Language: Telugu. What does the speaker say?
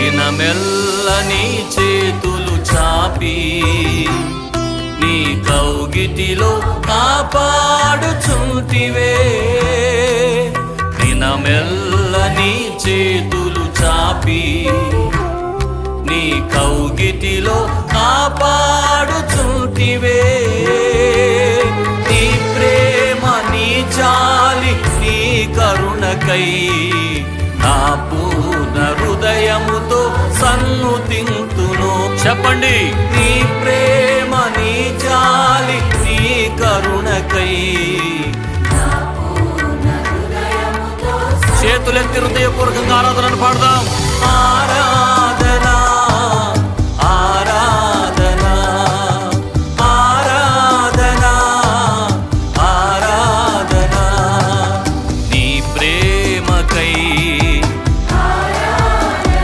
దినమెల్ల నీ చేతులు చాపి నీ కౌగిటిలో కాపాడుచుంటివే. దినమెల్ల నీ చేతులు చాపి నీ కౌగిటిలో కాపాడుచుంటివే. నీ ప్రేమ నీ జాలి నీ కరుణకై నా పూర్ణ హృదయముతో సన్నుతింతును. చెప్పండి, నీ ప్రేమ నీ జాలి నీ కరుణకై. చేతులెత్తి హృదయపూర్వకంగా ఆరాధనను పాడదాం.